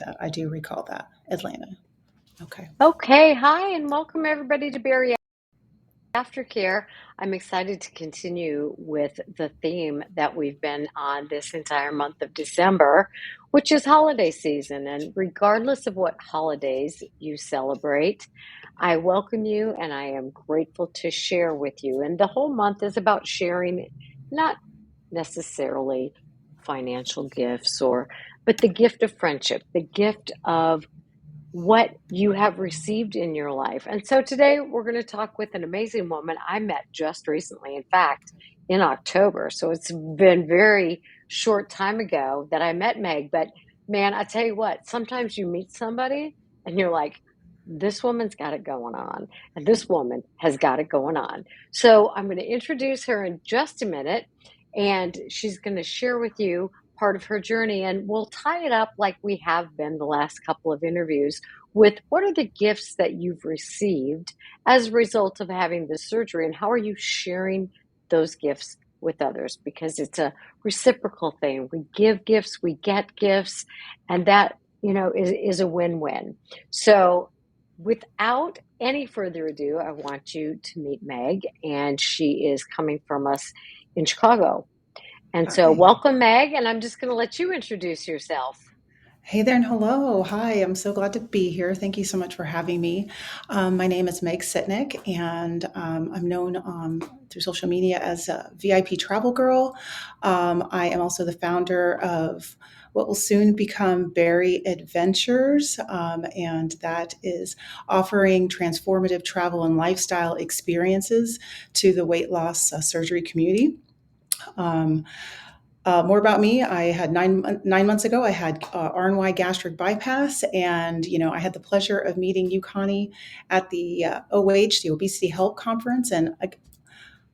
that. I do recall that. Atlanta. Okay. Okay, hi, and welcome everybody to Bariatric Care. I'm excited to continue with the theme that we've been on this entire month of December, which is holiday season. And regardless of what holidays you celebrate, I welcome you and I am grateful to share with you. And the whole month is about sharing, not necessarily financial gifts but the gift of friendship, the gift of what you have received in your life. And so today we're going to talk with an amazing woman I met just recently, in fact, in October. So it's been very short time ago that I met Meg. But man, I tell you what, sometimes you meet somebody and you're like, this woman's got it going on, and this woman has got it going on. So I'm going to introduce her in just a minute, and she's going to share with you part of her journey, and we'll tie it up like we have been the last couple of interviews with what are the gifts that you've received as a result of having the surgery, and how are you sharing those gifts with others, because it's a reciprocal thing. We give gifts, we get gifts, and that is a win-win. So without any further ado, I want you to meet Meg, and she is coming from us in Chicago. And so Hi. welcome, Meg, and I'm just going to let you introduce yourself. Hey there and hello. Hi, I'm so glad to be here. Thank you so much for having me. My name is Meg Sitnick, and I'm known through social media as a VIP Travel Girl. I am also the founder of what will soon become Berry Adventures, and that is offering transformative travel and lifestyle experiences to the weight loss surgery community. Um, More about me. I had 9 months ago. I had RNY gastric bypass, and I had the pleasure of meeting you, Connie, at the OH, the Obesity Help Conference, and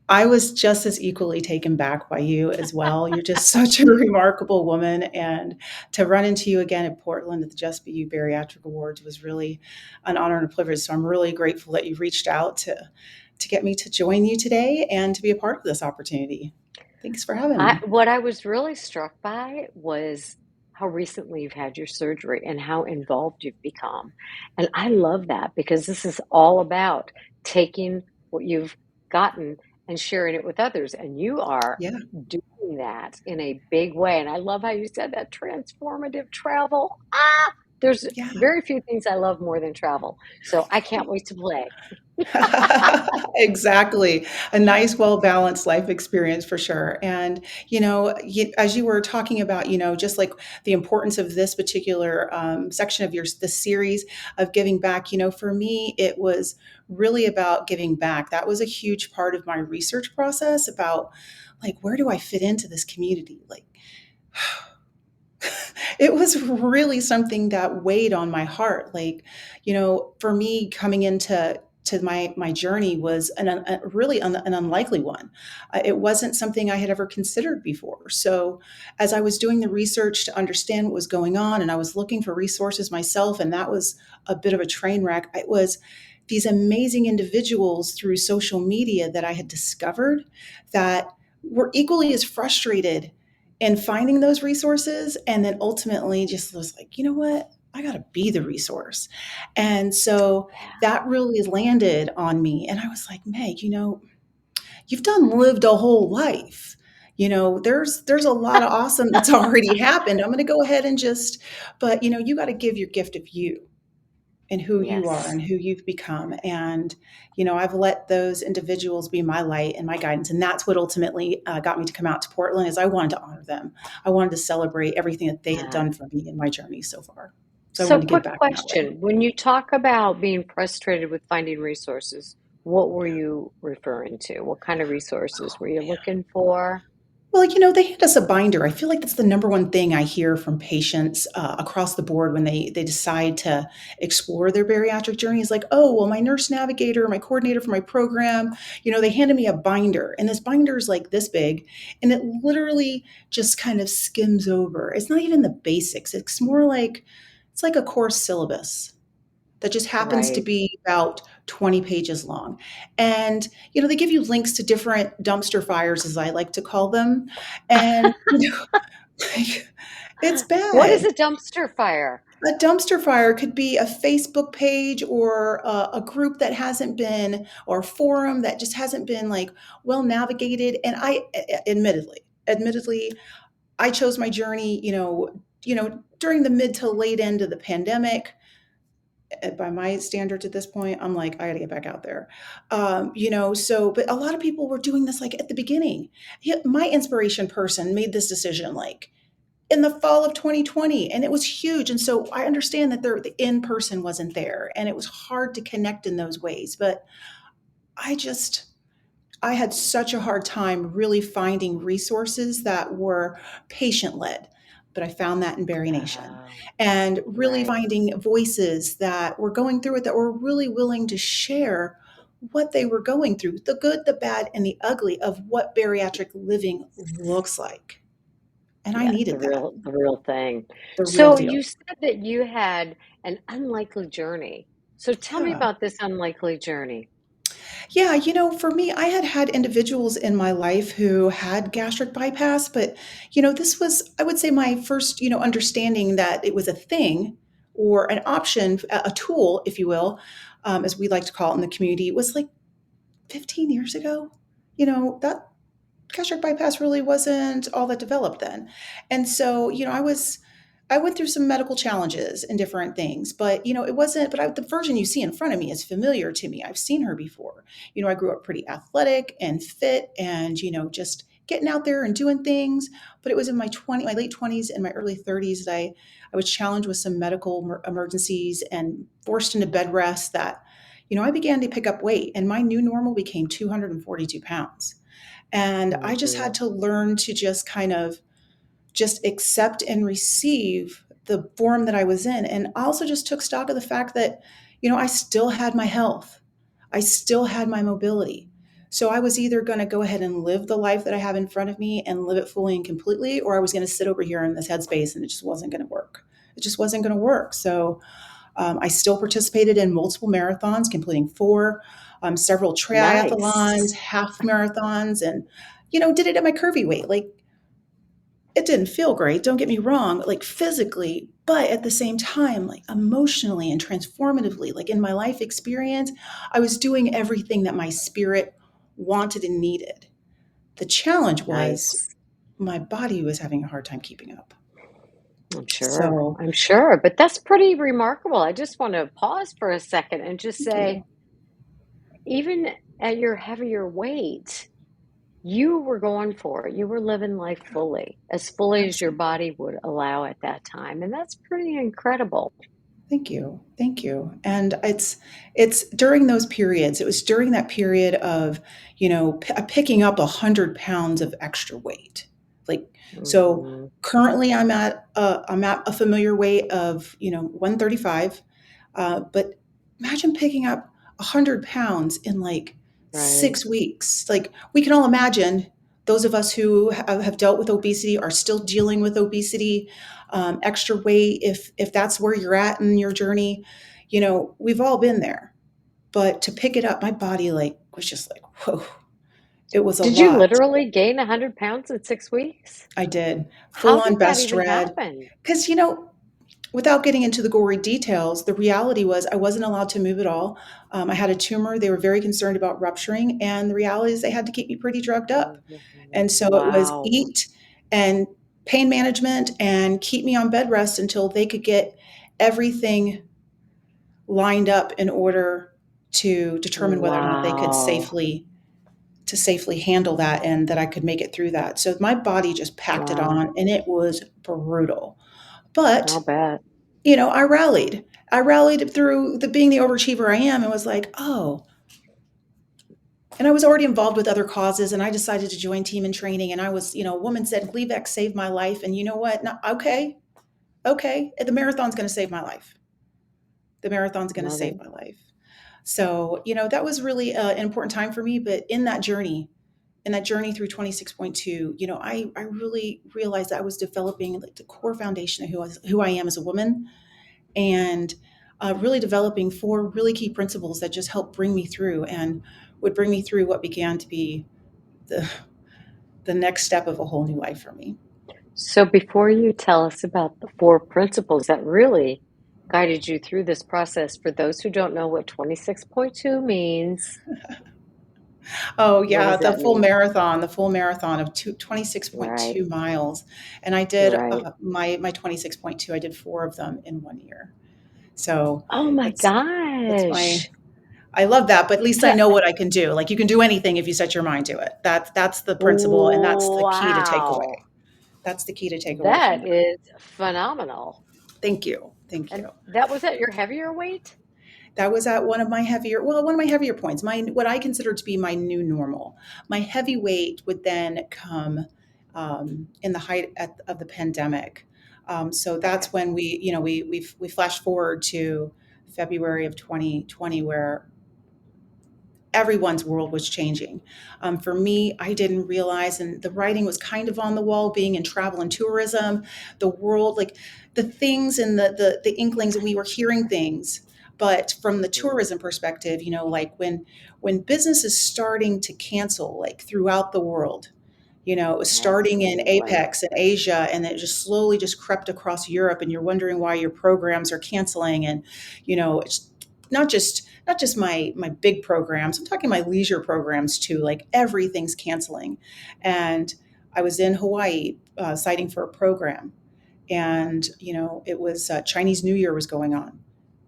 I was just as equally taken back by you as well. You're just such a remarkable woman, and to run into you again in Portland at the Just Be You Bariatric Awards was really an honor and a privilege. So I'm really grateful that you reached out to get me to join you today and to be a part of this opportunity. Thanks for having me. What I was really struck by was how recently you've had your surgery and how involved you've become. And I love that, because this is all about taking what you've gotten and sharing it with others. And you are Yeah. doing that in a big way. And I love how you said that transformative travel. There's Yeah. very few things I love more than travel. So I can't wait to play. Exactly. A nice, well balanced life experience for sure. And, as you were talking about, just like the importance of this particular section of the series of giving back, for me, it was really about giving back. That was a huge part of my research process about, like, where do I fit into this community? Like, it was really something that weighed on my heart. Like, for me, coming into my journey was an unlikely one. It wasn't something I had ever considered before. So as I was doing the research to understand what was going on, and I was looking for resources myself, and that was a bit of a train wreck. It was these amazing individuals through social media that I had discovered that were equally as frustrated in finding those resources, and then ultimately just was like, you know what? I got to be the resource. And so that really landed on me. And I was like, Meg, you've lived a whole life. There's a lot of awesome that's already happened. I'm going to go ahead and but you got to give your gift of you and who you are Yes. and who you've become. And, I've let those individuals be my light and my guidance. And that's what ultimately got me to come out to Portland is I wanted to honor them. I wanted to celebrate everything that they had Yeah. done for me in my journey so far. So I So, wanted to give quick back in that way. question. When you talk about being frustrated with finding resources, what were you referring to? What kind of resources were you looking for? Well, they hand us a binder. I feel like that's the number one thing I hear from patients across the board when they decide to explore their bariatric journey is like, oh, well, my nurse navigator, my coordinator for my program, they handed me a binder. And this binder is like this big, and it literally just kind of skims over. It's not even the basics. It's like a course syllabus that just happens to Right. be about 20 pages long. And, they give you links to different dumpster fires, as I like to call them. And, like, it's What is bad. a dumpster fire? A dumpster fire could be a Facebook page or a group that hasn't been, or a forum that just hasn't been like well navigated. And admittedly, I chose my journey, during the mid to late end of the pandemic. By my standards at this point, I'm like, I got to get back out there. But a lot of people were doing this like at the beginning. My inspiration person made this decision like in the fall of 2020, and it was huge. And so I understand that the in person wasn't there and it was hard to connect in those ways. But I just, I had such a hard time really finding resources that were patient led. But I found that in Berry Nation Oh, and really right. finding voices that were going through it that were really willing to share what they were going through, the good, the bad, and the ugly of what bariatric living looks like. And I Yeah, needed that, the real thing. the real So deal. you said that you had an unlikely journey. So tell me Yeah. about this unlikely journey. Yeah, for me, I had had individuals in my life who had gastric bypass, but, this was, I would say, my first, understanding that it was a thing or an option, a tool, if you will, as we like to call it in the community, was like 15 years ago. That gastric bypass really wasn't all that developed then. And so, I went through some medical challenges and different things, but it wasn't, the version you see in front of me is familiar to me. I've seen her before. I grew up pretty athletic and fit and, just getting out there and doing things. But it was in my late 20s and my early 30s that I was challenged with some medical emergencies and forced into bed rest that, I began to pick up weight and my new normal became 242 pounds. And I just had Hmm. to learn to just kind of just accept and receive the form that I was in. And I also just took stock of the fact that, I still had my health. I still had my mobility. So I was either going to go ahead and live the life that I have in front of me and live it fully and completely, or I was going to sit over here in this headspace and it just wasn't going to work. It just wasn't going to work. So I still participated in multiple marathons, completing four, several triathlons, Nice. half marathons, and did it at my curvy weight. Like it didn't feel great. Don't get me wrong, like physically, but at the same time, like emotionally and transformatively, like in my life experience, I was doing everything that my spirit wanted and needed. The challenge was Nice. my body was having a hard time keeping up. I'm sure. So, I'm sure. But that's pretty remarkable. I just want to pause for a second and just thank say, you. even at your heavier weight, you were going for it. You were living life fully as your Absolutely. body would allow at that time. And that's pretty incredible. Thank you. Thank you. And it's during those periods, it was during that period of, picking up 100 pounds of extra weight. Like, so Hmm. currently I'm at a familiar weight of, 135. But imagine picking up 100 pounds in like Right. 6 weeks. Like we can all imagine those of us who have dealt with obesity are still dealing with obesity, extra weight. If that's where you're at in your journey, we've all been there. But to pick it up, my body like was just like, whoa, it was a Did you lot. literally gain 100 pounds in 6 weeks? I did full How on did that best even dread happen? because without getting into the gory details, the reality was I wasn't allowed to move at all. I had a tumor. They were very concerned about rupturing. And the reality is they had to keep me pretty drugged up. And so it was Wow. eat and pain management and keep me on bed rest until they could get everything lined up in order to determine whether or not they could Wow. safely handle that and that I could make it through that. So my body just packed it Wow. on and it was brutal. But I'll bet. I rallied. I rallied through the being the overachiever I am and was like, oh, and I was already involved with other causes and I decided to join team in training. And I was, a woman said, Gleevec saved my life. And you know what? No, okay, okay. The marathon's going to save my life. The marathon's going to Love save it. my life. So, that was really an important time for me. But in that journey through 26.2, I really realized that I was developing like the core foundation of who I am as a woman and really developing four really key principles that just helped bring me through and would bring me through what began to be the the next step of a whole new life for me. So before you tell us about the four principles that really guided you through this process. For those who don't know what 26.2 means, Oh, what yeah, does that mean? the full marathon of Right, 26.2 miles. And I did right. my 26.2, I did four of them in 1 year. So Oh my that's my, gosh. I love that, but at least I That, know what I can do. Like you can do anything if you set your mind to it. That's the principle, and that's the key to take wow. away. That's the key to take away from That that. is phenomenal. Thank you. Thank And you. that was at your heavier weight? That was at one of my heavier points, my what I consider to be my new normal. My heavy weight would then come in the of the pandemic. So Okay. that's when we flash forward to February of 2020, where everyone's world was changing. For me, I didn't realize, and the writing was kind of on the wall, being in travel and tourism, the world, like the things and the inklings, and we were hearing things. But from the Mhm. tourism perspective, like when business is starting to cancel, like throughout the world, it was starting in Absolutely. Apex in Asia, and it just slowly just crept across Europe, and you're wondering why your programs are canceling. And it's not just my big programs. I'm talking my leisure programs too. Like everything's canceling. And I was in Hawaii citing for a program, and it was Chinese New Year was going on,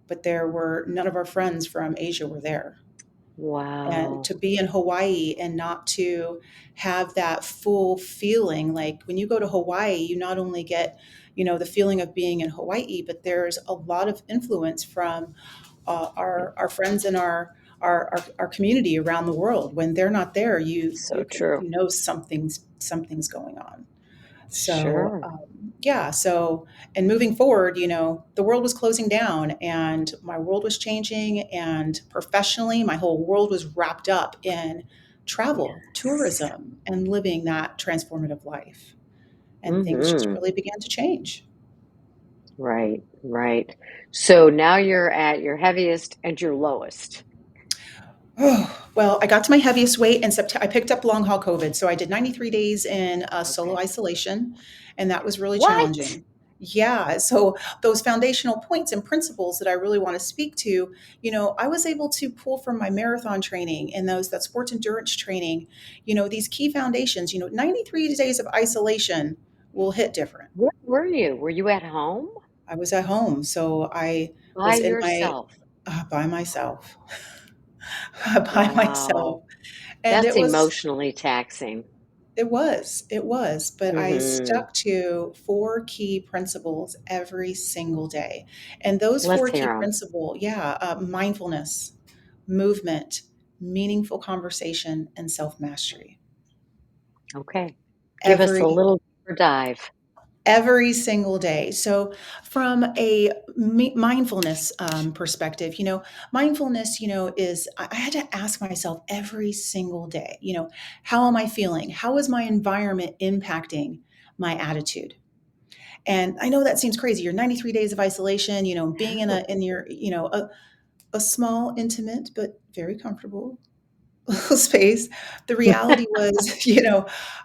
but there were none of our friends from Asia were there. And Wow. to be in Hawaii and not to have that full feeling, like when you go to Hawaii, you not only get the feeling of being in Hawaii, but there's a lot of influence from our friends in our community around the world. When they're not there, So true. you know something's going on. So Sure. yeah, so and moving forward, the world was closing down, and my world was changing, and professionally, my whole world was wrapped up in travel, Yes. tourism, and living that transformative life. And things just Mhm. really began to change. Right, right. So now you're at your heaviest and your lowest. Oh, well, I got to my heaviest weight in September. I picked up long haul COVID. So I did 93 days in solo Okay. isolation, and that was really What? challenging. Yeah. So those foundational points and principles that I really want to speak to, I was able to pull from my marathon training and that sports endurance training, these key foundations, 93 days of isolation will hit different. Where were you? Were you at home? I was at home. So I By was in my, yourself? by myself, by Wow. myself. And That's emotionally taxing. it was, but I Mhm. stuck to four key principles every single day. And those Let's four hear key them. principle, yeah, mindfulness, movement, meaningful conversation, and self-mastery. Okay. Give us a Every little deeper dive. every single day. So, from a mindfulness perspective, mindfulness, is I had to ask myself every single day, how am I feeling? How is my environment impacting my attitude? And I know that seems crazy. You're 93 days of isolation, being in No. your, a small, intimate, but very comfortable space. The reality was,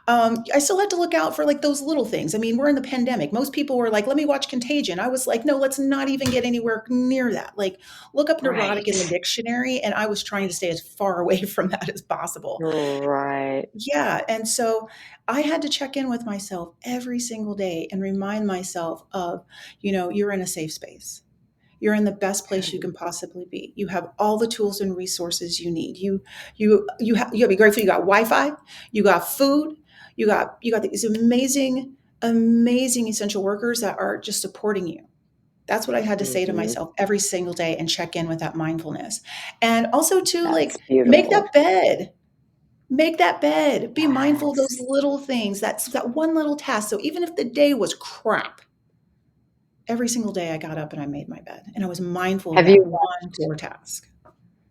I still had to look out for like those little things. I mean, we're in the pandemic. Most people were like, let me watch Contagion. I was like, no, let's not even get anywhere near that. Like, look up neurotic in the Right. dictionary. And I was trying to stay as far away from that as possible. Right. Yeah. And so I had to check in with myself every single day and remind myself of, you're in a safe space. You're in the best place you can possibly be. You have all the tools and resources you need. You have to be grateful. You got Wi-Fi, you got food, you got these amazing essential workers that are just supporting you. That's what I had to say to Mhm. myself every single day and check in with that mindfulness. And also to That's like make beautiful. that bed. Make that bed. Be mindful of those Yes. little things. That's that one little task. So even if the day was crap, every single day I got up and I made my bed and I was mindful of Have that you one core task.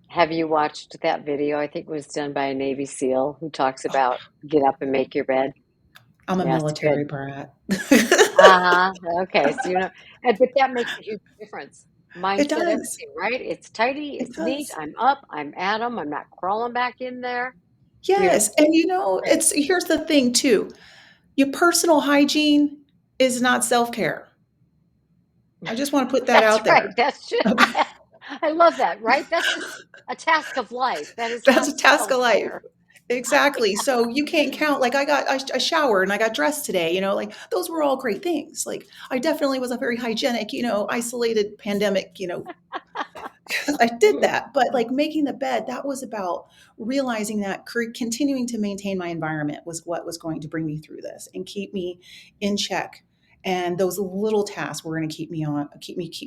have you watched that video? I think it was done by a Navy SEAL who talks about get up and make your bed. I'm a Yes, good. military brat. Uh-huh. Okay, so but that makes a huge difference. It Mindset, does. everything, right? It's tidy, It it's neat, does. I'm up, I'm at 'em, I'm not crawling back in there. Yes, Beautiful. and Great. it's here's the thing too. Your personal hygiene is not self-care. I just want to put that That's out right. there. That's just, Okay. I love that, right? That's just a task of life. That is That's not a task of life. self-care. Exactly. So you can't count, like, I showered and I got dressed today, like those were all great things. Like I definitely was a very hygienic, isolated pandemic, I did that. But like making the bed, that was about realizing that continuing to maintain my environment was what was going to bring me through this and keep me in check. And those little tasks were going to keep me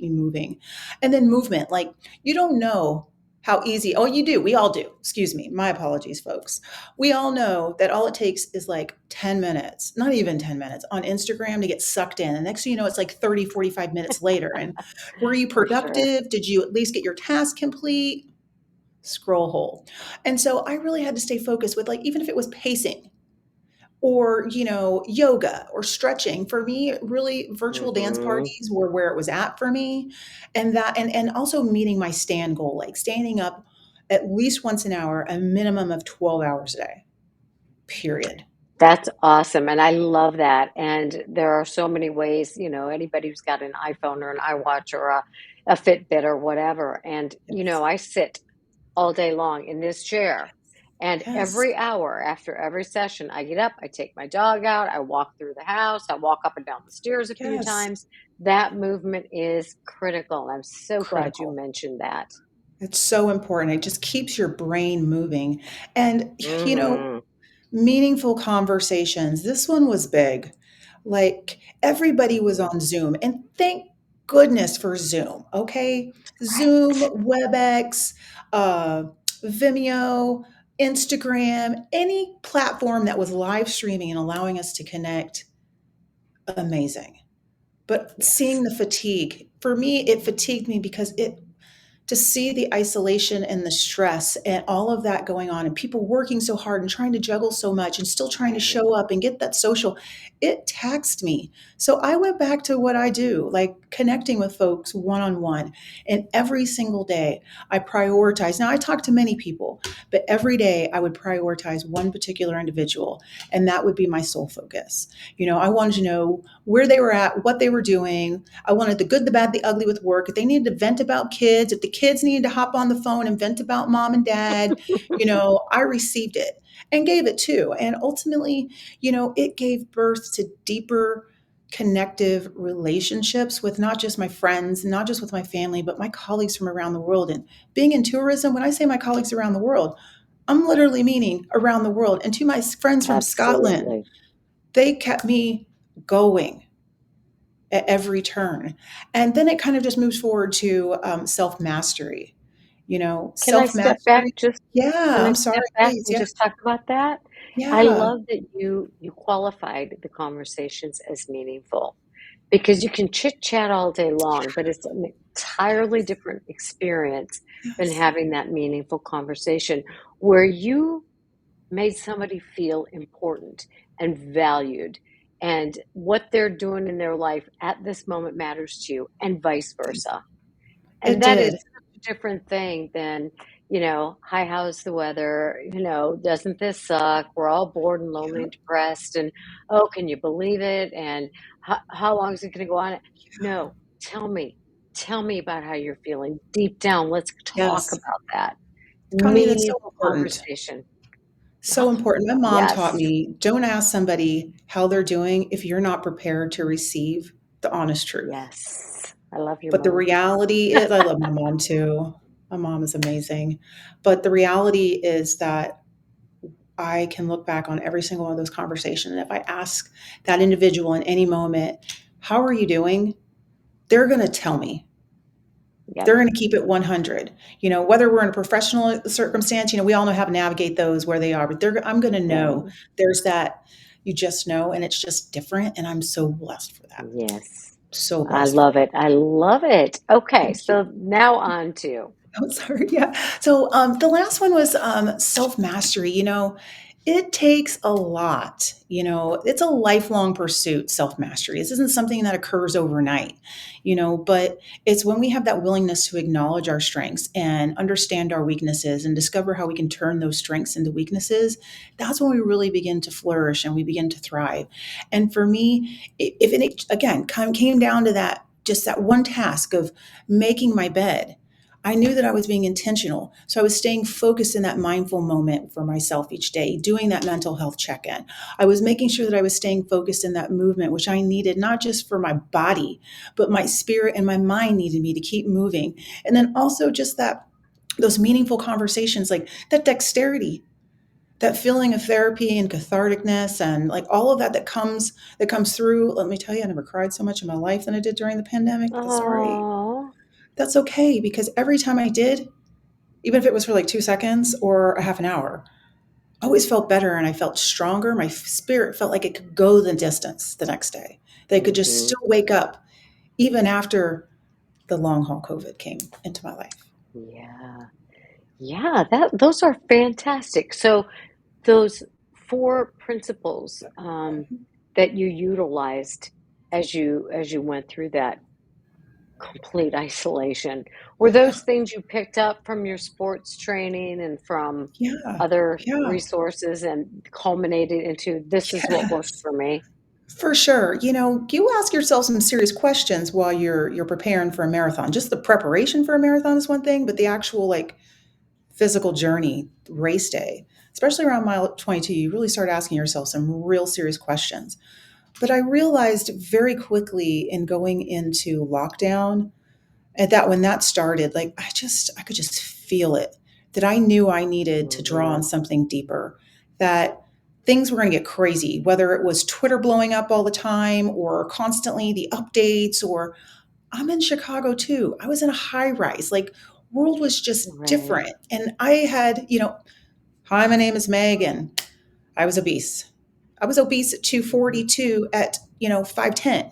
moving. And then movement, like you don't know how easy. Oh, you do. We all do. Excuse me. My apologies, folks. We all know that all it takes is like 10 minutes, not even 10 minutes on Instagram to get sucked in. And next thing you know, it's like 30, 45 minutes later. And were you For sure. productive? Did you at least get your task complete? Scroll hole. And so I really had to stay focused with, like, even if it was pacing or, yoga or stretching. For me, really virtual dance Hmm. parties were where it was at for me. And also meeting my stand goal, like standing up at least once an hour, a minimum of 12 hours a day. Period. That's awesome, and I love that, and there are so many ways, anybody who's got an iPhone or an iWatch or a Fitbit or whatever, and, Yes. I sit all day long in this chair, and Yes. every hour after every session, I get up, I take my dog out, I walk through the house, I walk up and down the stairs a few Yes. times. That movement is critical, and I'm so glad you Critical. mentioned that. It's so important. It just keeps your brain moving. And, Mhm. meaningful conversations. This one was big. Like everybody was Mhm. on Zoom, and thank goodness for Zoom. Okay. Zoom, Right. WebEx, uh, Vimeo, Instagram, any platform that was live streaming and allowing us to connect, amazing. But Yes. seeing the fatigue, for me, it fatigued me because to see the isolation and the stress and all of that going on and people working so hard and trying to juggle so much and still trying to Right. show up and get that social, it taxed me. So I went back to what I do, like connecting with folks one on one. And every single day I prioritize. Now I talk to many people, but every day I would prioritize one particular individual, and that would be my sole focus. I wanted to know where they were at, what they were doing. I wanted the good, the bad, the ugly with work. If they needed to vent about kids, if the kids needed to hop on the phone and vent about mom and dad, I received it and gave it too. And ultimately, it gave birth to deeper connective relationships with not just my friends, not just with my family, but my colleagues from around the world. And being in tourism, when I say my colleagues around the world, I'm literally meaning around the world. And to my friends from Scotland, Absolutely. they kept me going at every turn. And then it kind of just moves forward to self mastery. Can I Self step back mastery. just Yeah, can I I'm step sorry. back Please. and Yeah. just talk about that? I Yeah. love that you qualified the conversations as meaningful because you can chit chat all day long, but it's an entirely Yes. different experience than Yes. having that meaningful conversation where you made somebody feel important and valued and what they're doing in their life at this moment matters to you and vice versa. It And that is did. such a different thing than, "Hi, how's the weather?" "Doesn't this suck? We're all bored and lonely Yeah. and depressed," and, "Oh, can you believe it?" and how long is it gonna go on?" No, tell me. Tell me about how you're feeling deep down. Let's talk Yes. about that. Connie, that's so Meaningful important. conversation. So Oh, important. My mom taught yes. me, don't ask somebody how they're doing if you're not prepared to receive the honest truth. Yes. I love your But the mom. reality is, I love my mom too. My mom is amazing. But the reality is that I can look back on every single one of those conversations. And if I ask that individual in any moment, how are you doing? They're going to tell me. They're Yep. going to keep it 100. Whether we're in a professional circumstance, we all know how to navigate those where they are, but I'm going to know Right. there's that, you just know, and it's just different. And I'm so blessed for that. Yes. So I blessed for love that. it. I love it. Okay, Thank you. so now on to I'm sorry. Yeah. So the last one was self mastery. It takes a lot. It's a lifelong pursuit, self mastery. This isn't something that occurs overnight, but it's when we have that willingness to acknowledge our strengths and understand our weaknesses and discover how we can turn those strengths into weaknesses. That's when we really begin to flourish and we begin to thrive. And for me, if it again came down to that. just that one task of making my bed, I knew that I was being intentional. So I was staying focused in that mindful moment for myself each day, doing that mental health check in. I was making sure that I was staying focused in that movement, which I needed not just for my body, but my spirit and my mind needed me to keep moving. And then also just that, those meaningful conversations, like that dexterity, that feeling of therapy and catharticness and like all of that that comes through. Let me tell you, I never cried so much in my life than I did during the pandemic. That's all right. Oh, That's okay, because every time I did, even if it was for like 2 seconds or a half an hour, I always felt better and I felt stronger. My spirit felt like it could go the distance the next day. They could just hmm still wake up even after the long haul COVID came into my life. yeah. Yeah, that those are fantastic. So those four principles that you utilized as you went through that complete isolation, were Yeah. those things you picked up from your sports training and from Yeah. other Yeah. resources and culminated into this is what works Yes. for me? For sure. You ask yourself some serious questions while you're preparing for a marathon. Just the preparation for a marathon is one thing, but the actual like physical journey, race day, especially around mile 22, you really start asking yourself some real serious questions. But I realized very quickly in going into lockdown, and that when that started, like I could just feel it, that I knew I needed to draw on Mhm. something deeper, that things were going to get crazy, whether it was Twitter blowing up all the time or constantly the updates, or I'm in Chicago too. I was in a high rise. Like world was just Right, different. And I had, hi, my name is Megan. I was obese. I was obese at mhm, 242 at, 5'10"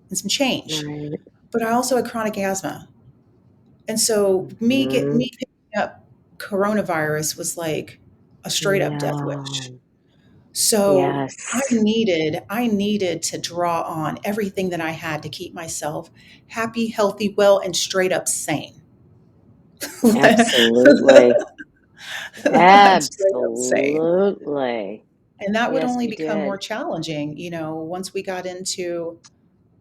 and some change. right, But I also had chronic asthma. And so mhm. me picking up coronavirus was like a straight up death wish. No. So Yes, I needed to draw on everything that I had to keep myself happy, healthy, well, and straight up sane. absolutely. Straight up sane. Absolutely. And that would Yes, only you become more did. challenging, once we got into,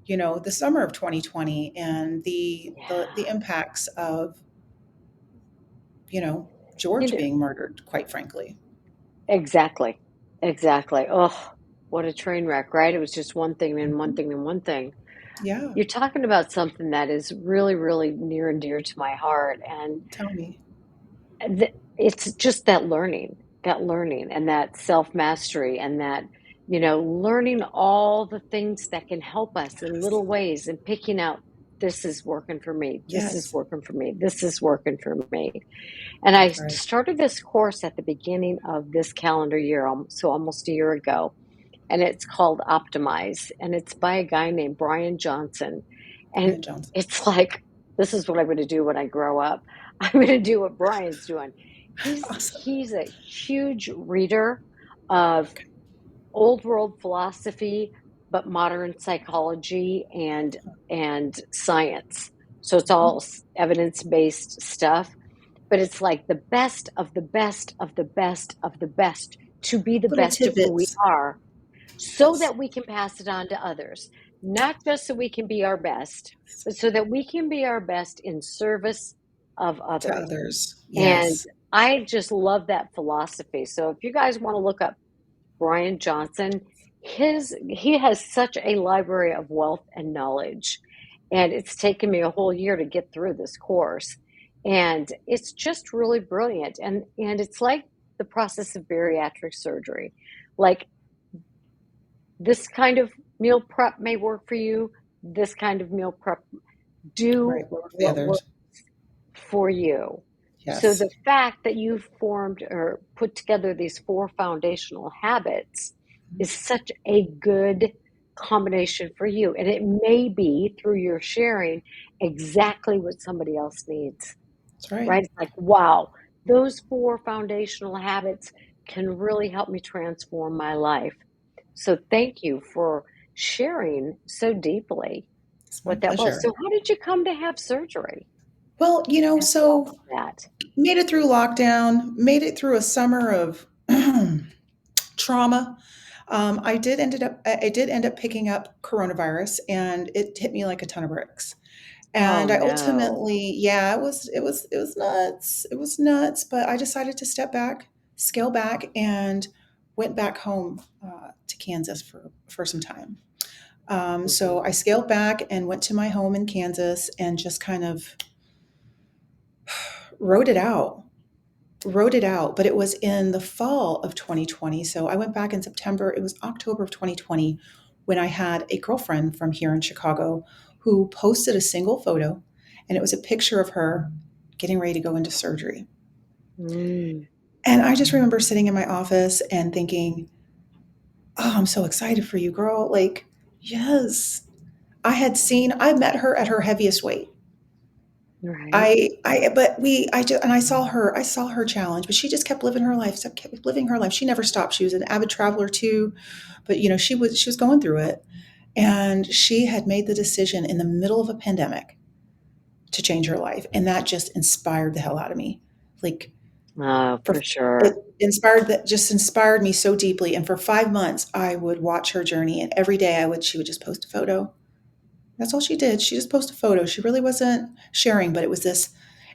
the summer of 2020 and the Yeah. impacts of, you know, You George know, being murdered, quite frankly. exactly. Exactly. Oh, what a train wreck, right? It was just one thing and one Mhm. thing and one thing. Yeah. You're talking about something that is really, really near and dear to my heart. And Tell me. it's just that learning and that self mastery and that, learning all the things that can help us in Yes. little ways and picking out this is working for me. This is Yes. working for me. This is working for me. And I That's right. started this course at the beginning of this calendar year, so almost a year ago, and it's called Optimize, and it's by a guy named Brian Johnson. And Brian Johnson. it's like, this is what I'm going to do when I grow up. I'm going to do what Brian's doing. He's Awesome. he's a huge reader of Okay. old world philosophy, but modern psychology and science. So it's Mhm. all evidence based stuff, but it's like the best of the best of the best of the best to be the Little best of who we tidbits. are so Yes. that we can pass it on to others. Not just so we can be our best, but so that we can be our best in service of To others. others. And Yes. I just love that philosophy. So if you guys want to look up Brian Johnson, he has such a library of wealth and knowledge. And it's taken me a whole year to get through this course. And it's just really brilliant. And it's like the process of bariatric surgery. Like this kind of meal prep may work for you. This kind of meal prep, do Right. What were the what works others? for you. So Yes. the fact that you've formed or put together these four foundational habits is such a good combination for you. And it may be through your sharing exactly what somebody else needs, That's right. right? It's like, wow, those four foundational habits can really help me transform my life. So thank you for sharing so deeply It's my what that was. pleasure. So how did you come to have surgery? Well, After all so of that. made it through lockdown, made it through a summer of trauma. I did end up picking up coronavirus, and it hit me like a ton of bricks. Oh And I no. ultimately, yeah, it was nuts. It was nuts, but I decided to step back, scale back, and went back home to Kansas for some time. Hmm. So I scaled back and went to my home in Kansas and just kind of wrote it out. Wrote it out, but it was in the fall of 2020. So I went back in September. It was October of 2020 when I had a girlfriend from here in Chicago who posted a single photo, and it was a picture of her getting ready to go into surgery. Mm, And I just remember sitting in my office and thinking, "Oh, I'm so excited for you, girl." Like, yes. I met her at her heaviest weight. right. I saw her challenge, but she just kept living her life, kept living her life. She never stopped. She was an avid traveler too, but she was going through it, and she had made the decision in the middle of a pandemic to change her life, and that just inspired the hell out of me. Like Oh, for for it sure. inspired me so deeply. And for 5 months, I would watch her journey, and every day she would just post a photo. That's all she did. She just posted a photo. She really wasn't sharing, but it was this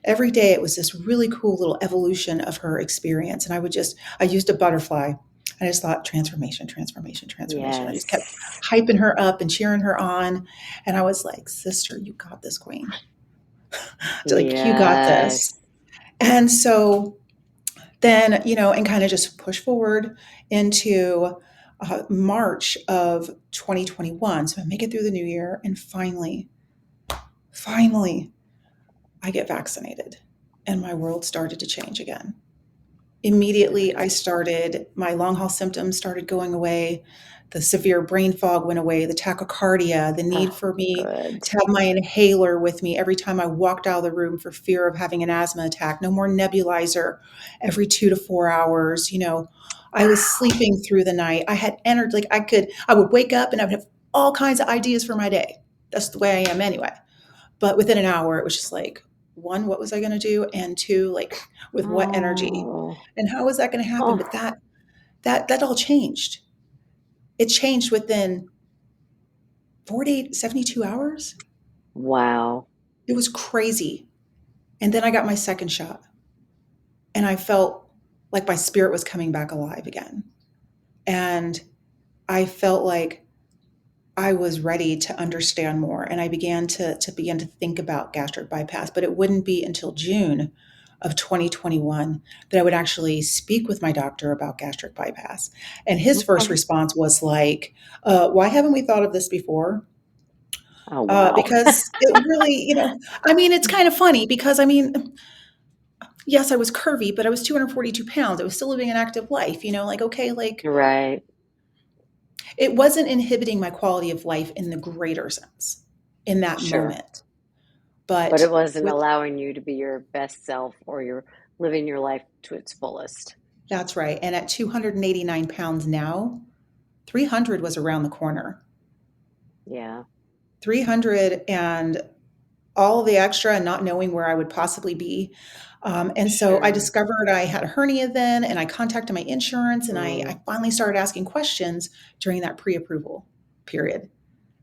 every day it was this really cool little evolution of her experience. And I used a butterfly. I just thought transformation, transformation, transformation. I just kept Yes. hyping her up and cheering her on. And I was like, sister, you got this, queen. Like, you got Yes. this. And so then, and kind of just push forward into March of 2021. So I make it through the new year. And finally, I get vaccinated, and my world started to change again. Immediately, I started, my long haul symptoms started going away. The severe brain fog went away, the tachycardia, the need Oh, for me good. to have my inhaler with me every time I walked out of the room for fear of having an asthma attack. No more nebulizer every 2 to 4 hours. I was Wow. sleeping through the night. I had energy, like I would wake up and I would have all kinds of ideas for my day. That's the way I am anyway. But within an hour, it was just like, one, what was I going to do? And two, like, with what energy? Oh, And how was that going to happen? But oh, that all changed. It changed within 48, 72 hours. wow. It was crazy. And then I got my second shot, and I felt like my spirit was coming back alive again. And I felt like I was ready to understand more, and I began to think about gastric bypass. But it wouldn't be until June of 2021 that I would actually speak with my doctor about gastric bypass. And his first Okay. response was like, "Why haven't we thought of this before?" Oh, wow. Because it really, I mean, it's kind of funny because I mean, yes, I was curvy, but I was 242 pounds. I was still living an active life. Like okay, like Right. it wasn't inhibiting my quality of life in the greater sense in that Sure. moment. But But it wasn't with allowing you to be your best self or you're living your life to its fullest. That's right. And at 289 pounds now, 300 was around the corner. Yeah, 300 and all the extra and not knowing where I would possibly be. And so I sure. discovered I had a hernia then, and I contacted my insurance, and Mm, I finally started asking questions during that pre approval period.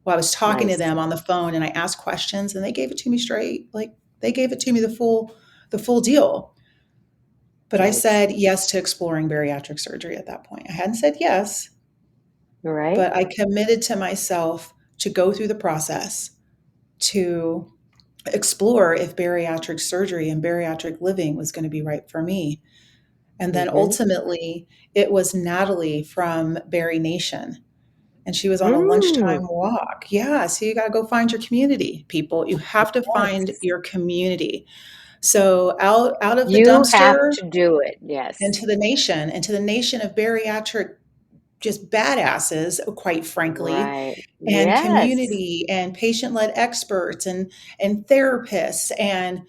Well, I was talking to nice. them on the phone and I asked questions and they gave it to me straight. Like they gave it to me the full deal. But I Nice. said yes to exploring bariatric surgery at that point. I hadn't said yes, Right? but I committed to myself to go through the process to explore if bariatric surgery and bariatric living was going to be right for me. And then Mm-hmm. ultimately, it was Natalie from Barry Nation, and she was on a Mm, lunchtime walk. Yeah, so you got to go find your community, people. You have to find yes. your community. So out of the You have dumpster to do it. Yes. into the nation of bariatric just badasses, quite frankly, Right. and Yes. community and patient-led experts and therapists and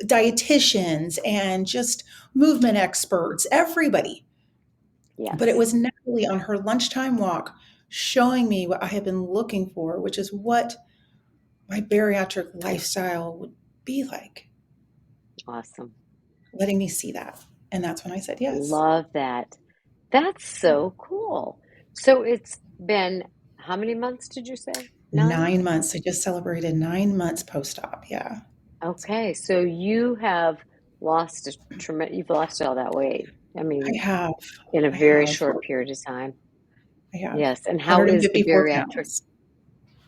dietitians and just movement experts, everybody. But it Yes. was Natalie on her lunchtime walk showing me what I had been looking for, which is what my bariatric lifestyle would be like, Awesome. letting me see that. And that's when I said yes. Love that. That's so cool. So it's been how many months did you say? 9? 9 months. I just celebrated 9 months post-op. Yeah, Okay, so you have lost a tremendous, you've lost all that weight. I I mean, have. in a I very have. short period of time. I have. Yes. And how is the 154 bariatric? pounds.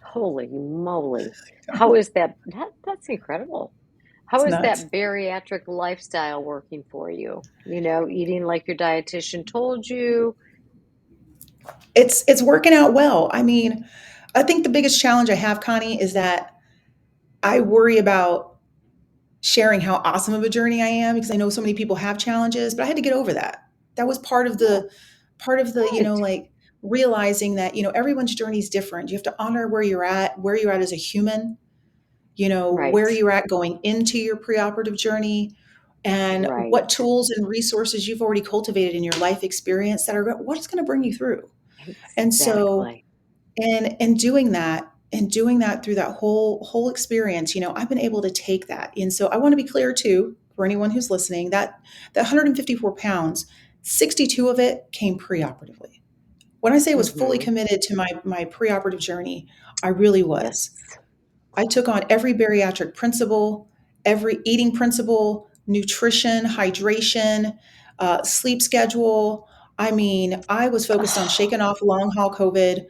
Holy moly. How is that's incredible. How It's is nuts. that bariatric lifestyle working for you? Eating like your dietitian told you. It's working out well. I mean, I think the biggest challenge I have, Connie, is that I worry about sharing how awesome of a journey I am because I know so many people have challenges, but I had to get over that. That was Yeah, part of the, right. like realizing that, everyone's journey is different. You have to honor where you're at as a human, where Right. you're at going into your preoperative journey and what Right. tools and resources you've already cultivated in your life experience that are what's going to bring you through. And so Exactly. and doing that through that whole experience, I've been able to take that. And so I want to be clear too, for anyone who's listening, that 154 pounds, 62 of it came preoperatively. When I say I was fully Mm-hmm. committed to my preoperative journey, I really was. Yes. I took on every bariatric principle, every eating principle, nutrition, hydration, sleep schedule. I mean, I was focused on Oh, shaking off long haul COVID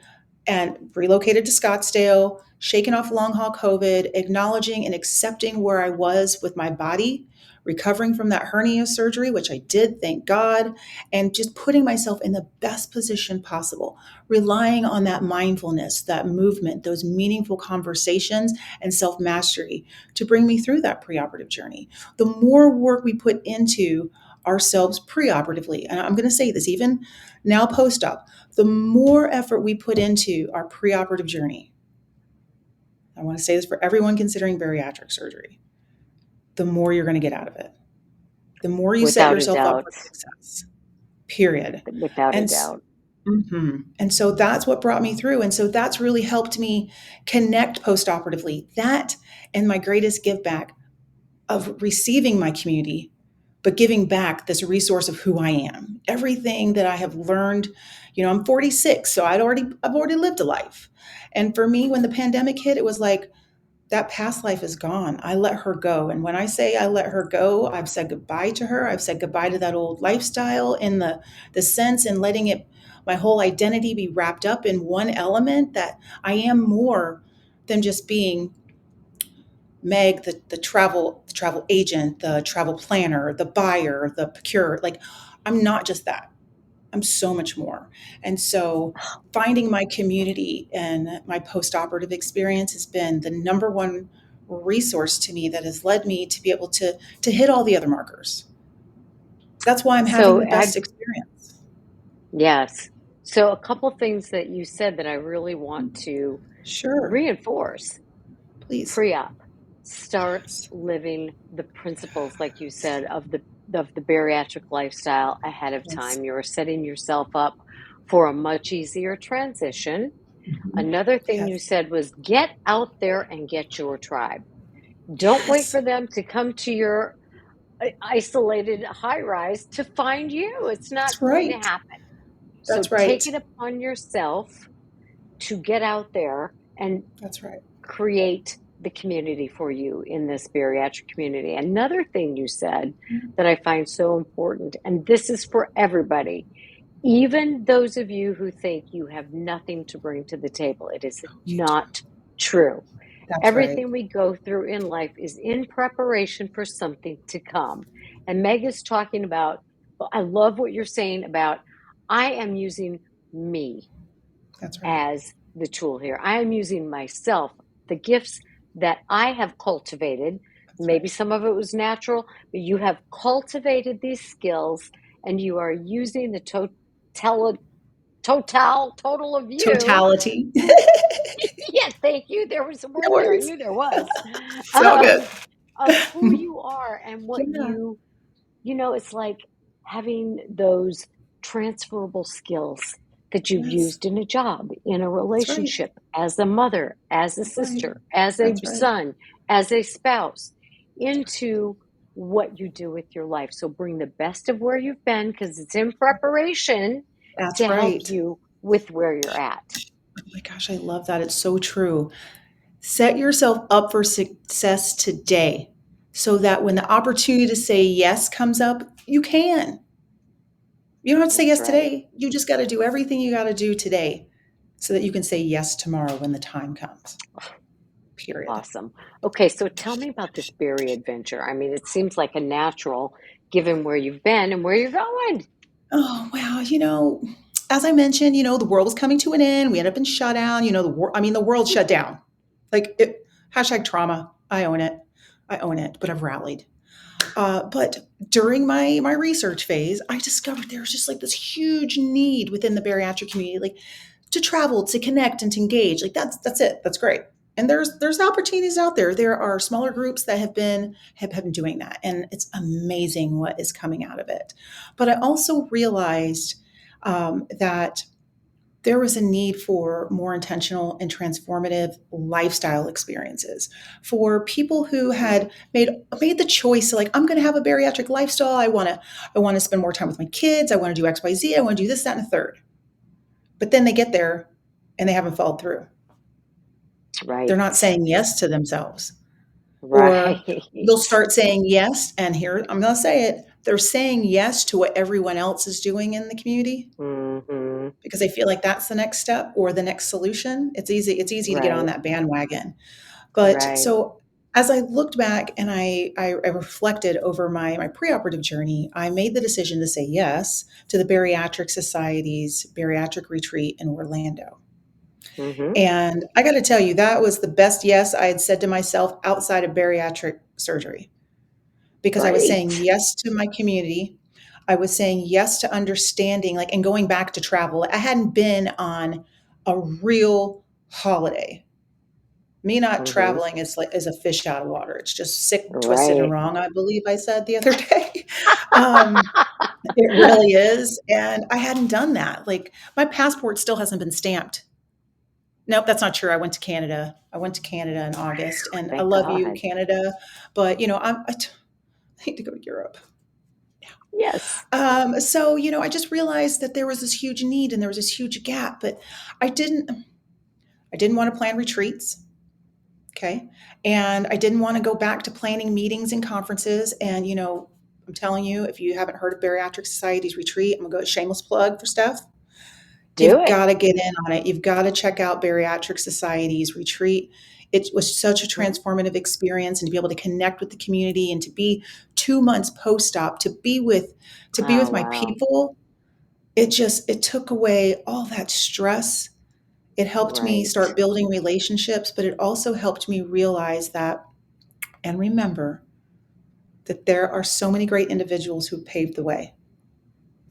and relocated to Scottsdale, shaking off long haul COVID, acknowledging and accepting where I was with my body, recovering from that hernia surgery, which I did, thank God, and just putting myself in the best position possible, relying on that mindfulness, that movement, those meaningful conversations and self mastery to bring me through that preoperative journey. The more work we put into ourselves preoperatively, and I'm going to say this even now post op, the more effort we put into our preoperative journey, I want to say this for everyone considering bariatric surgery, the more you're going to get out of it. The more you set without a yourself up doubt. for success, period. Without a And doubt. And so that's what brought me through. And so that's really helped me connect postoperatively. That and my greatest give back of receiving my community, but giving back this resource of who I am. Everything that I have learned, I'm 46, so I've already lived a life. And for me, when the pandemic hit, it was like that past life is gone. I let her go. And when I say I let her go, I've said goodbye to her. I've said goodbye to that old lifestyle in the sense and letting it my whole identity be wrapped up in one element that I am more than just being Meg, the travel agent, the travel planner, the buyer, the procurer. Like I'm not just that. I'm so much more. And so finding my community and my post-operative experience has been the number one resource to me that has led me to be able to hit all the other markers. That's why I'm having So the I best experience. yes. So a couple things that you said that I really want to Sure. reinforce. Please. Pre-op. Start Yes. living the principles, like you said, of the bariatric lifestyle ahead of Yes. time. You're setting yourself up for a much easier transition. Mhm. Another thing you Yes. said was get out there and get your tribe. Don't wait Yes. for them to come to your isolated high rise to find you. It's not That's going to right. happen. So That's right. take it upon yourself to get out there and That's right. create the community for you in this bariatric community. Another thing you said Mhm. that I find so important, and this is for everybody, even those of you who think you have nothing to bring to the table, it is You do. not true. That's right. Everything we go through in life is in preparation for something to come. And Meg is talking about, well, I love what you're saying about, I am using me That's right. as the tool here. I am using myself, the gifts that I have cultivated. That's Maybe right. some of it was natural, but you have cultivated these skills and you are using the total of you. Totality. Yeah, thank you. There was a No word there. I worries. knew there was. So good. Um, of who you are and what Yeah, it's like having those transferable skills that you've yes, used in a job, in a that's right. relationship, as a mother, as a That's right. sister, as a That's right. son, as a spouse, into what you do with your life. So bring the best of where you've been because it's in preparation That's to help right. you. with where you're at. Oh my gosh, I love that. It's so true. Set yourself up for success today so that when the opportunity to say yes comes up, you can. You don't have to say That's yes right. today. You just got to do everything you got to do today so that you can say yes tomorrow when the time comes. Period. Awesome. Okay, so tell me about this berry adventure. I mean, it seems like a natural given where you've been and where you're going. Oh, wow. As I mentioned, the world was coming to an end. We ended up in shutdown. The world shut down. Hashtag trauma. I own it. I own it, but I've rallied. But during my research phase, I discovered there was just like this huge need within the bariatric community, like to travel, to connect, and to engage. Like that's it. That's great. And there's opportunities out there. There are smaller groups that have been doing that, and it's amazing what is coming out of it. But I also realized that there was a need for more intentional and transformative lifestyle experiences for people who Mm, had made the choice to, like, I'm going to have a bariatric lifestyle. I want to spend more time with my kids. I want to do XYZ. I want to do this, that, and a third. But then they get there and they haven't followed through. They're not right. saying yes to themselves. Right. Or they'll start saying yes, and here I'm going to say it, they're saying yes to what everyone else is doing in the community Hmm. because they feel like that's the next step or the next solution. It's easy to get on Right. that bandwagon. But Right. so as I looked back and I reflected over my preoperative journey, I made the decision to say yes to the Bariatric Society's bariatric retreat in Orlando. Hmm. And I got to tell you, that was the best yes I had said to myself outside of bariatric surgery because I was saying Great. yes to my community. I was saying yes to understanding, like, and going back to travel. I hadn't been on a real holiday. Me not Hmm. traveling is a fish out of water. It's just sick, twisted, and Right. wrong, I believe I said the other day. um, it really is. And I hadn't done that. Like, my passport still hasn't been stamped. Nope, that's not true. I went to Canada in August, and I Thank love you, God. Canada, but I need to go to Europe. Yes. So I just realized that there was this huge need and there was this huge gap, but I didn't I didn't want to plan retreats. Okay. And I didn't want to go back to planning meetings and conferences. And I'm telling you, if you haven't heard of Bariatric Society's retreat, I'm gonna go shameless plug for stuff. Do You've it. got to get in on it. You've got to check out Bariatric Society's retreat. It was such a Hmm. transformative experience, and to be able to connect with the community and to be 2 months post-op, to be with Oh, my wow. people. It took away all that stress. It helped me Right. start building relationships, but it also helped me realize that and remember that there are so many great individuals who paved the way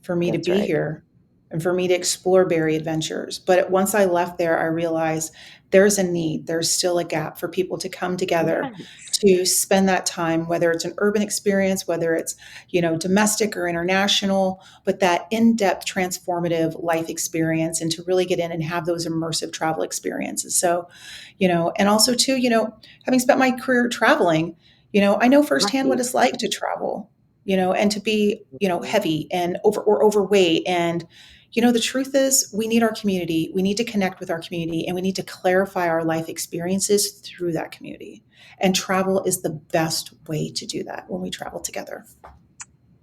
for me to That's be right. here and for me to explore berry adventures. But once I left there, I realized there's a need, there's still a gap for people to come together Yes. to spend that time, whether it's an urban experience, whether it's, domestic or international, but that in-depth transformative life experience and to really get in and have those immersive travel experiences. So, and also too, having spent my career traveling, I know firsthand what it's Right. like to travel, and to be, Mhm. heavy and overweight. And, the truth is we need our community. We need to connect with our community and we need to clarify our life experiences through that community. And travel is the best way to do that when we travel together.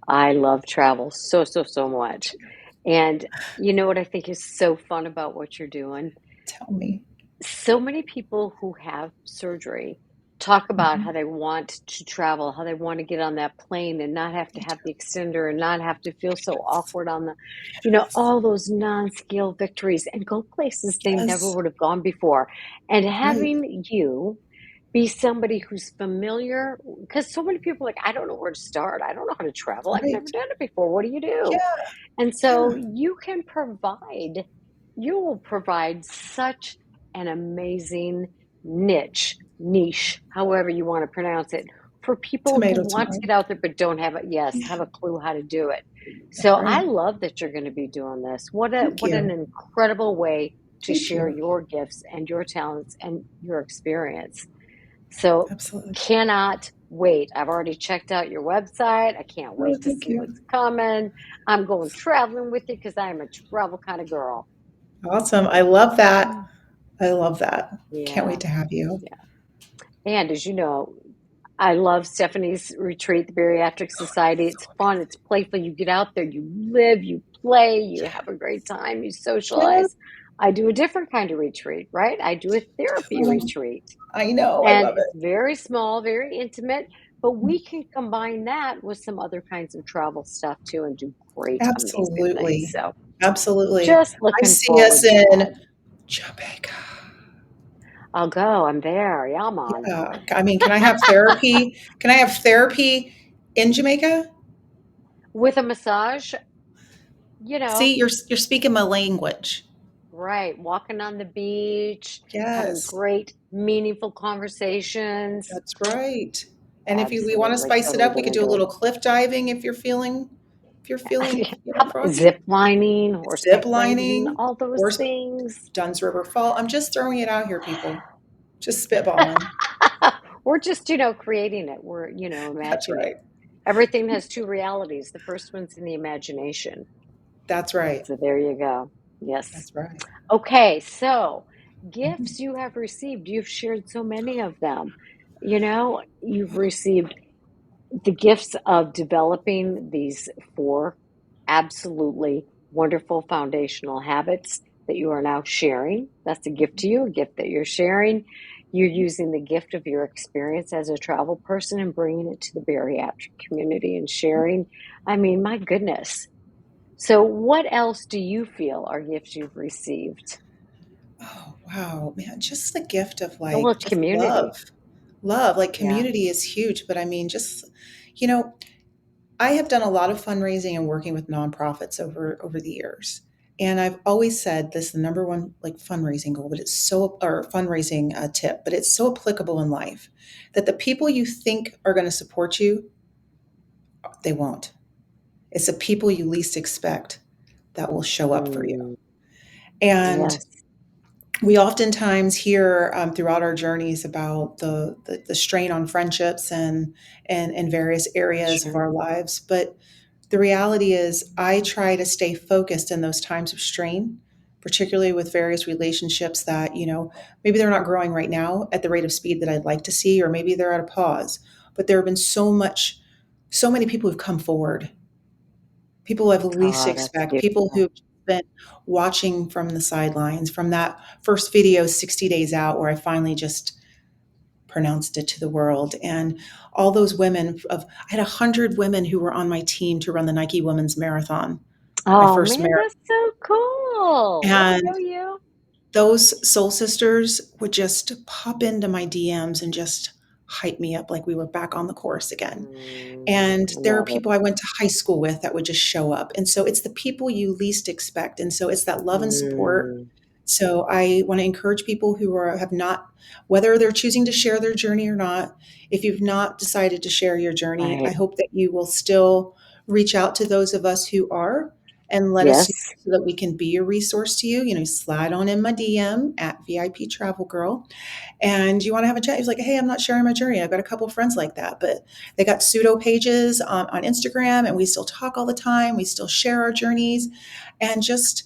I love travel so, so, so much. And you know what I think is so fun about what you're doing? Tell me. So many people who have surgery talk about how Mhm. they want to travel, how they want to get on that plane and not have to Me have too. the extender and not have to feel so awkward on all those non-scale victories and go places they never Yes. would have gone before. And Right. having you be somebody who's familiar, because so many people are like, I don't know where to start. I don't know how to travel. I've never Right. done it before. What do you do? Yeah. And so Yeah. you will provide such an amazing niche, however you want to pronounce it, for people who Tomato, want to tomato. get out there but don't have have Yeah. a clue how to do it. That's So I right. love that you're going to be doing this. Thank What an you. incredible way to Thank share you. your gifts and your talents and your experience. So, Absolutely. cannot wait. I've already checked out your website. I can't Oh, wait to thank see you. what's coming. I'm going traveling with you because I am a travel kind of girl. Awesome. I love that. I love that. Can't wait Yeah, to have you. yeah. And as you know, I love Stephanie's retreat, the Bariatric Society. It's fun, it's playful. You get out there, you live, you play, you have a great time, you Yeah, socialize. I do a different kind of retreat, right? I do a therapy retreat. I know. I And love it's it. very small, very intimate, but we can combine that with some other kinds of travel stuff too and do great, amazing things. Absolutely. So Absolutely. just I looking see us forward to that. in Jamaica. I'll go. I'm there. Yeah, man. Yeah. I mean, can I have therapy? Can I have therapy in Jamaica? With a massage, you know, See, you're speaking my language. right. Walking on the beach, having Yes, great, meaningful conversations. that's right. And if we want to Absolutely. spice it Totally up, we could gonna do a do little cliff diving if you're feeling, it. How about froggy. zip lining, Zip horseback riding, lining, all those or things. Dunn's River Fall. I'm just throwing it out here, people. Just spitballing. We're just, creating it. We're, That's imagining. right. Everything has two realities. The first one's in the imagination. That's right. So there you go. Yes. That's right. Okay, so Mhm. gifts you have received, you've shared so many of them. You've received the gifts of developing these four absolutely wonderful foundational habits that you are now sharing. That's a gift to you, a gift that you're sharing. You're using the gift of your experience as a travel person and bringing it to the bariatric community and sharing. I mean, my goodness. So, what else do you feel are gifts you've received? Oh, wow, man, just the gift of Well, just love. community. Love, like Yeah. community is huge, but I mean, you know, I have done a lot of fundraising and working with nonprofits over the years. And I've always said this is the number one like fundraising goal, but it's so or fundraising tip, but it's so applicable in life that the people you think are going to support you, they won't. It's the people you least expect that will show up for you. Mm, And yes, we oftentimes hear throughout our journeys about the strain on friendships and various areas of sure. our lives. But the reality is, I try to stay focused in those times of strain, particularly with various relationships that, maybe they're not growing right now at the rate of speed that I'd like to see, or maybe they're at a pause. But there have been so many people who've come forward, people I've least Oh, that's expect, people beautiful. who've been watching from the sidelines, from that first video 60 days out where I finally just pronounced it to the world. And all those I had 100 women who were on my team to run the Nike Women's Marathon, my Oh first man, marathon. that's so cool. Way to And go, you. those soul sisters would just pop into my DMs and just hype me up like we were back on the course again. And I there are love it. people I went to high school with that would just show up. And so it's the people you least expect. And so it's that love and support. Mm, So I want to encourage people who have not, whether they're choosing to share their journey or not, if you've not decided to share your journey, I right. hope that you will still reach out to those of us who are and let us know Yes. so that we can be a resource to you. Slide on in my DM at VIP Travel Girl, and you want to have a chat. He's like, hey, I'm not sharing my journey. I've got a couple of friends like that, but they got pseudo pages on Instagram, and we still talk all the time. We still share our journeys, and just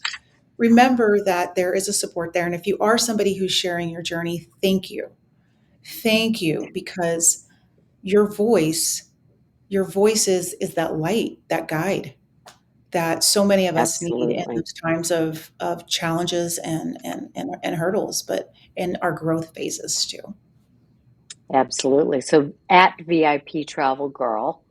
remember that there is a support there. And if you are somebody who's sharing your journey, thank you, because your voice, your voice is that light, that guide that so many of us need in Absolutely. those times of challenges and hurdles, but in our growth phases too. Absolutely. So at VIP Travel Girl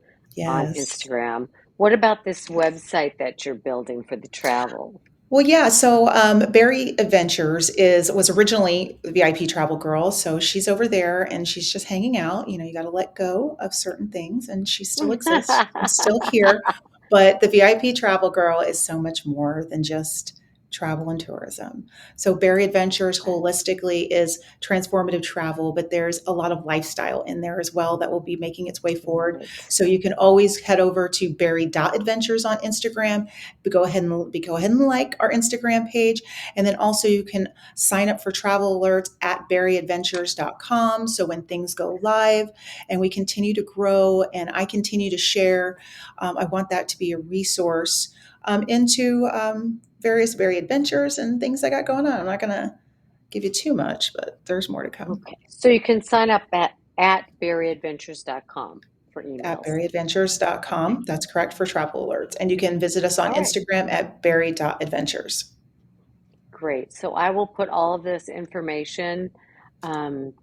on Yes. Instagram, what about this website that you're building for the travel? Well, yeah. So Barry Adventures was originally the VIP Travel Girl, so she's over there and she's just hanging out. You got to let go of certain things, and she still exists. She's still here, but the VIP Travel Girl is so much more than just travel and tourism. So Barry Adventures holistically is transformative travel, but there's a lot of lifestyle in there as well that will be making its way forward. Right. So you can always head over to Barry.adventures on Instagram, go ahead and like our Instagram page. And then also you can sign up for travel alerts at berryadventures.com. So when things go live and we continue to grow and I continue to share, I want that to be a resource into various berry adventures and things I got going on. I'm not going to give you too much, but there's more to come. Okay. So you can sign up at berryadventures.com for At emails. Okay. berryadventures.com. That's correct for travel alerts. And you can visit us on All right. Instagram at berry.adventures. Great. So I will put all of this information um,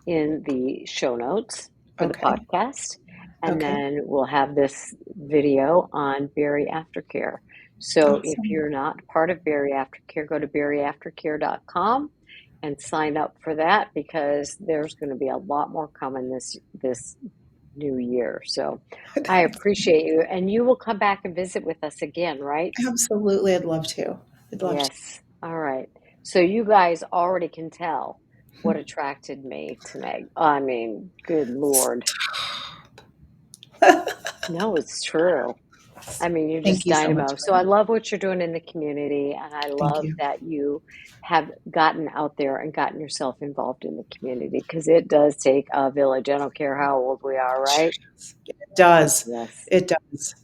in the show notes for the Okay. podcast. And Okay. then we'll have this video on Berry Aftercare. So if Awesome. you're not part of Berry Aftercare, go to berryaftercare.com and sign up for that because there's going to be a lot more coming this new year. So I appreciate you. And you will come back and visit with us again, right? Absolutely. I'd love to. I'd love Yes. All right. So you guys already can tell what attracted me to Meg. I mean, good Lord. to. No, it's true. I mean, you're Thank just you so much dynamo. for So I that. love what you're doing in the community, and I Thank love you. that you have gotten out there and gotten yourself involved in the community because it does take a village. I don't care how old we are, Sure right? does. It does. Yes. It does.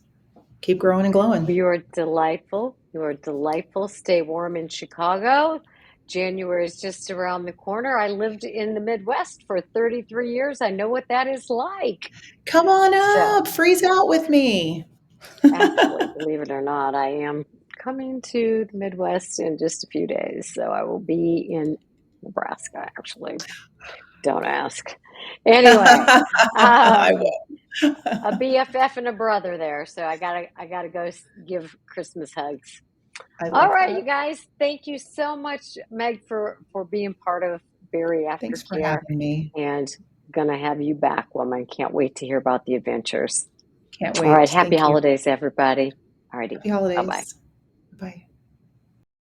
Keep growing and glowing. You are delightful. You are delightful. Stay warm in Chicago. January is just around the corner. I lived in the Midwest for 33 years. I know what that is like. Come on So, up. Freeze out with me. actually, believe it or not, I am coming to the Midwest in just a few days. So, I will be in Nebraska, actually. Don't ask. Anyway, I um, will. a BFF and a brother there. So, I gotta go give Christmas hugs. I All love right, that. you guys. Thank you so much, Meg, for being part of Berry Thanks for Aftercare, having me. and gonna have you back, woman. Can't wait to hear about the adventures. Can't All right, wait. happy Thank you. holidays, everybody. All righty, Happy bye bye. holidays. Bye.